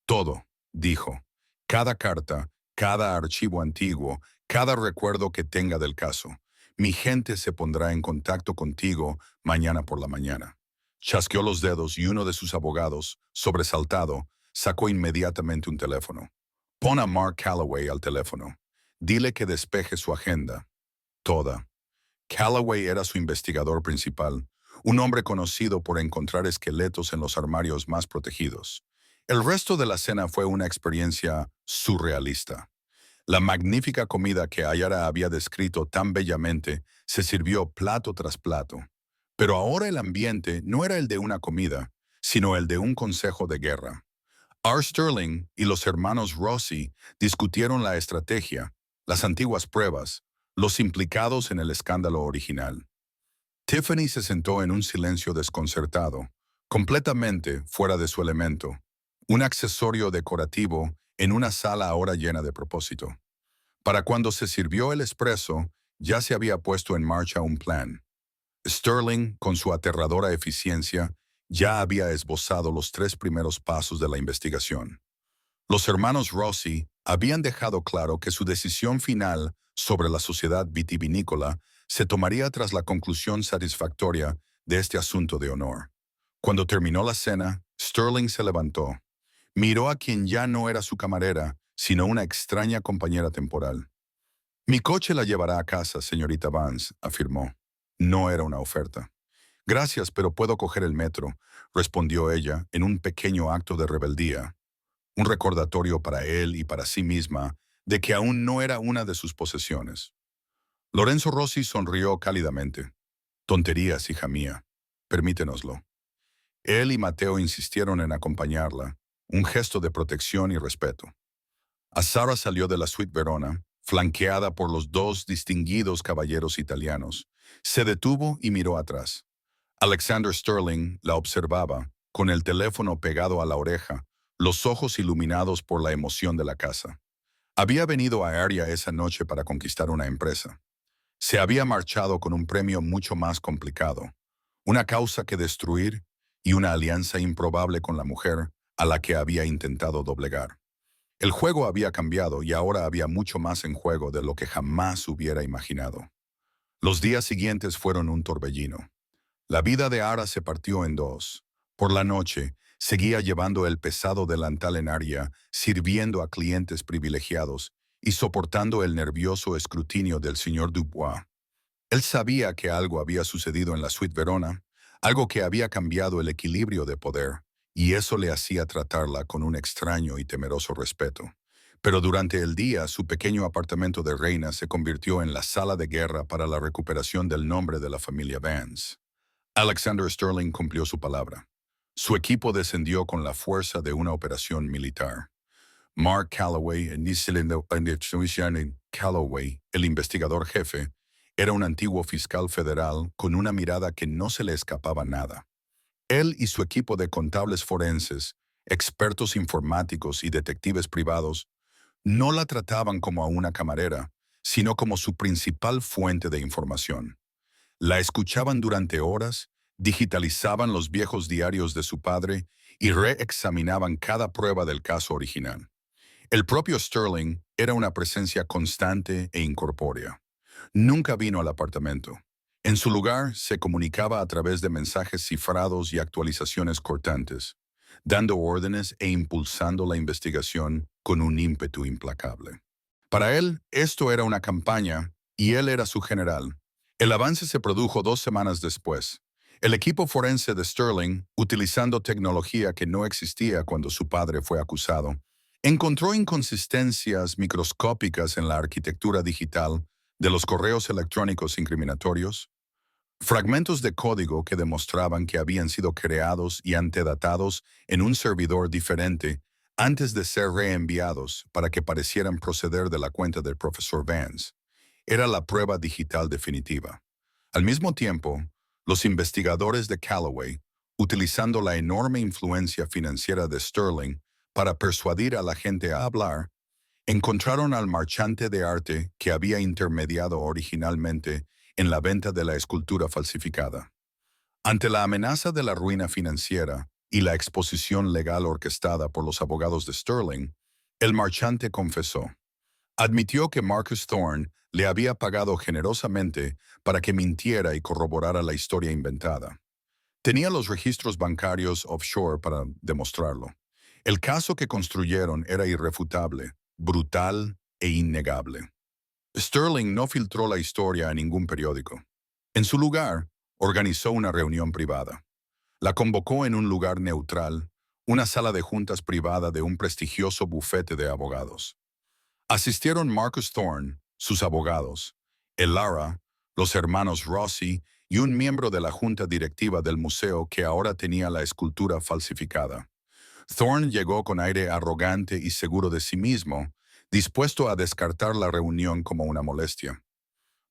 Todo, dijo. Cada carta, cada archivo antiguo, cada recuerdo que tenga del caso. Mi gente se pondrá en contacto contigo mañana por la mañana. Chasqueó los dedos y uno de sus abogados, sobresaltado, sacó inmediatamente un teléfono. Pon a Mark Calloway al teléfono. Dile que despeje su agenda. Toda. Calloway era su investigador principal, un hombre conocido por encontrar esqueletos en los armarios más protegidos. El resto de la cena fue una experiencia surrealista. La magnífica comida que Ayara había descrito tan bellamente se sirvió plato tras plato. Pero ahora el ambiente no era el de una comida, sino el de un consejo de guerra. R. Sterling y los hermanos Rossi discutieron la estrategia, las antiguas pruebas, los implicados en el escándalo original. Tiffany se sentó en un silencio desconcertado, completamente fuera de su elemento, un accesorio decorativo en una sala ahora llena de propósito. Para cuando se sirvió el espresso, ya se había puesto en marcha un plan. Sterling, con su aterradora eficiencia, ya había esbozado los 3 primeros pasos de la investigación. Los hermanos Rossi habían dejado claro que su decisión final sobre la sociedad vitivinícola se tomaría tras la conclusión satisfactoria de este asunto de honor. Cuando terminó la cena, Sterling se levantó. Miró a quien ya no era su camarera, sino una extraña compañera temporal. Mi coche la llevará a casa, señorita Vance, afirmó. No era una oferta. Gracias, pero puedo coger el metro, respondió ella en un pequeño acto de rebeldía. Un recordatorio para él y para sí misma de que aún no era una de sus posesiones. Lorenzo Rossi sonrió cálidamente. Tonterías, hija mía. Permítenoslo. Él y Mateo insistieron en acompañarla, un gesto de protección y respeto. Azara salió de la suite Verona, flanqueada por los 2 distinguidos caballeros italianos. Se detuvo y miró atrás. Alexander Sterling la observaba, con el teléfono pegado a la oreja, los ojos iluminados por la emoción de la casa. Había venido a Aria esa noche para conquistar una empresa. Se había marchado con un premio mucho más complicado, una causa que destruir y una alianza improbable con la mujer a la que había intentado doblegar. El juego había cambiado y ahora había mucho más en juego de lo que jamás hubiera imaginado. Los días siguientes fueron un torbellino. La vida de Ara se partió en 2. Por la noche, seguía llevando el pesado delantal en Aria, sirviendo a clientes privilegiados y soportando el nervioso escrutinio del señor Dubois. Él sabía que algo había sucedido en la suite Verona, algo que había cambiado el equilibrio de poder, y eso le hacía tratarla con un extraño y temeroso respeto. Pero durante el día, su pequeño apartamento de reina se convirtió en la sala de guerra para la recuperación del nombre de la familia Vance. Alexander Sterling cumplió su palabra. Su equipo descendió con la fuerza de una operación militar. Mark Calloway, Calloway, el investigador jefe, era un antiguo fiscal federal con una mirada que no se le escapaba nada. Él y su equipo de contables forenses, expertos informáticos y detectives privados no la trataban como a una camarera, sino como su principal fuente de información. La escuchaban durante horas, digitalizaban los viejos diarios de su padre y reexaminaban cada prueba del caso original. El propio Sterling era una presencia constante e incorpórea. Nunca vino al apartamento. En su lugar, se comunicaba a través de mensajes cifrados y actualizaciones cortantes, dando órdenes e impulsando la investigación con un ímpetu implacable. Para él, esto era una campaña y él era su general. El avance se produjo 2 semanas después. El equipo forense de Sterling, utilizando tecnología que no existía cuando su padre fue acusado, encontró inconsistencias microscópicas en la arquitectura digital de los correos electrónicos incriminatorios, fragmentos de código que demostraban que habían sido creados y antedatados en un servidor diferente antes de ser reenviados para que parecieran proceder de la cuenta del profesor Vance. Era la prueba digital definitiva. Al mismo tiempo, los investigadores de Callaway, utilizando la enorme influencia financiera de Sterling para persuadir a la gente a hablar, encontraron al marchante de arte que había intermediado originalmente en la venta de la escultura falsificada. Ante la amenaza de la ruina financiera y la exposición legal orquestada por los abogados de Sterling, el marchante confesó. Admitió que Marcus Thorne le había pagado generosamente para que mintiera y corroborara la historia inventada. Tenía los registros bancarios offshore para demostrarlo. El caso que construyeron era irrefutable, brutal e innegable. Sterling no filtró la historia a ningún periódico. En su lugar, organizó una reunión privada. La convocó en un lugar neutral, una sala de juntas privada de un prestigioso bufete de abogados. Asistieron Marcus Thorne, sus abogados, Elara, los hermanos Rossi y un miembro de la junta directiva del museo que ahora tenía la escultura falsificada. Thorne llegó con aire arrogante y seguro de sí mismo, dispuesto a descartar la reunión como una molestia.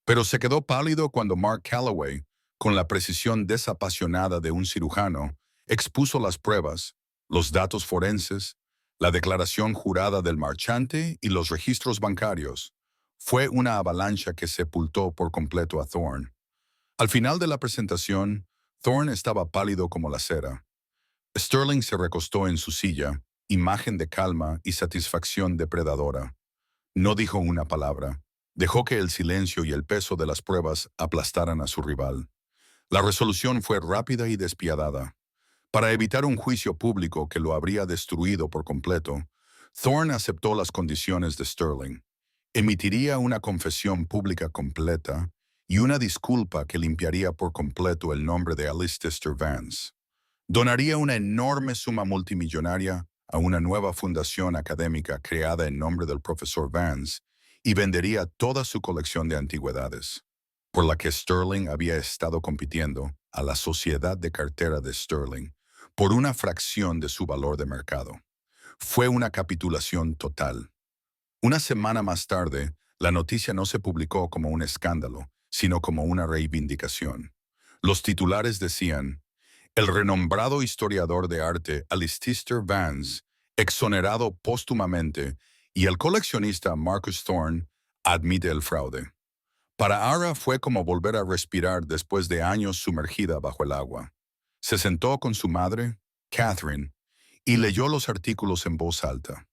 Pero se quedó pálido cuando Mark Calloway, con la precisión desapasionada de un cirujano, expuso las pruebas, los datos forenses, la declaración jurada del marchante y los registros bancarios. Fue una avalancha que sepultó por completo a Thorne. Al final de la presentación, Thorne estaba pálido como la cera. Sterling se recostó en su silla, imagen de calma y satisfacción depredadora. No dijo una palabra. Dejó que el silencio y el peso de las pruebas aplastaran a su rival. La resolución fue rápida y despiadada. Para evitar un juicio público que lo habría destruido por completo, Thorne aceptó las condiciones de Sterling. Emitiría una confesión pública completa y una disculpa que limpiaría por completo el nombre de Alice Tester Vance. Donaría una enorme suma multimillonaria a una nueva fundación académica creada en nombre del profesor Vance y vendería toda su colección de antigüedades, por la que Sterling había estado compitiendo, a la sociedad de cartera de Sterling, por una fracción de su valor de mercado. Fue una capitulación total. Una semana más tarde, la noticia no se publicó como un escándalo, sino como una reivindicación. Los titulares decían: el renombrado historiador de arte Alistair Vance, exonerado póstumamente, y el coleccionista Marcus Thorne admite el fraude. Para Ara fue como volver a respirar después de años sumergida bajo el agua. Se sentó con su madre, Catherine, y leyó los artículos en voz alta.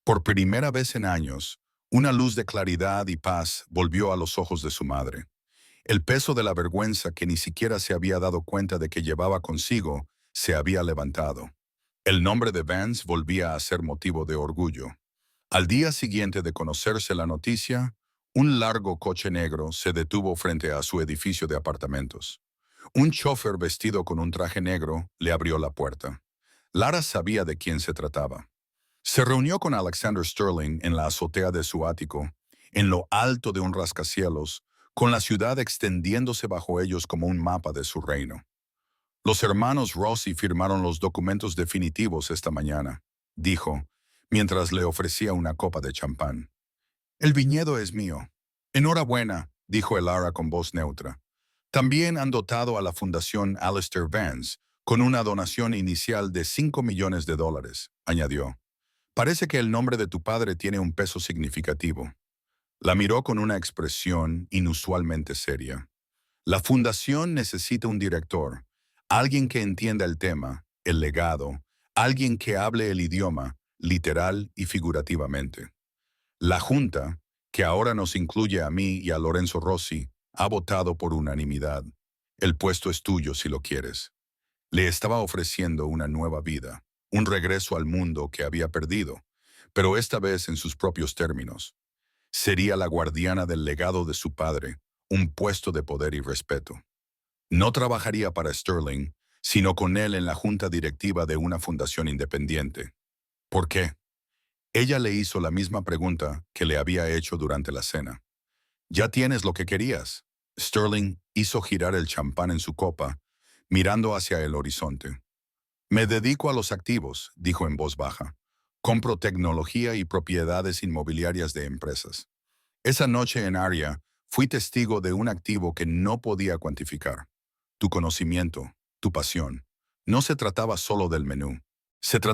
Por primera vez en años, una luz de claridad y paz volvió a los ojos de su madre. El peso de la vergüenza que ni siquiera se había dado cuenta de que llevaba consigo se había levantado. El nombre de Vance volvía a ser motivo de orgullo. Al día siguiente de conocerse la noticia, un largo coche negro se detuvo frente a su edificio de apartamentos. Un chofer vestido con un traje negro le abrió la puerta. Lara sabía de quién se trataba. Se reunió con Alexander Sterling en la azotea de su ático, en lo alto de un rascacielos, con la ciudad extendiéndose bajo ellos como un mapa de su reino. Los hermanos Rossi firmaron los documentos definitivos esta mañana, dijo, mientras le ofrecía una copa de champán. El viñedo es mío. Enhorabuena, dijo Elara con voz neutra. También han dotado a la Fundación Alistair Vance con una donación inicial de $5 millones, añadió. Parece que el nombre de tu padre tiene un peso significativo. La miró con una expresión inusualmente seria. La fundación necesita un director, alguien que entienda el tema, el legado, alguien que hable el idioma, literal y figurativamente. La Junta, que ahora nos incluye a mí y a Lorenzo Rossi, ha votado por unanimidad. El puesto es tuyo si lo quieres. Le estaba ofreciendo una nueva vida, un regreso al mundo que había perdido, pero esta vez en sus propios términos. Sería la guardiana del legado de su padre, un puesto de poder y respeto. No trabajaría para Sterling, sino con él en la junta directiva de una fundación independiente. ¿Por qué? Ella le hizo la misma pregunta que le había hecho durante la cena. ¿Ya tienes lo que querías? Sterling hizo girar el champán en su copa, mirando hacia el horizonte. Me dedico a los activos, dijo en voz baja. Compro tecnología y propiedades inmobiliarias de empresas. Esa noche en Aria, fui testigo de un activo que no podía cuantificar. Tu conocimiento, tu pasión. No se trataba solo del menú. Se trataba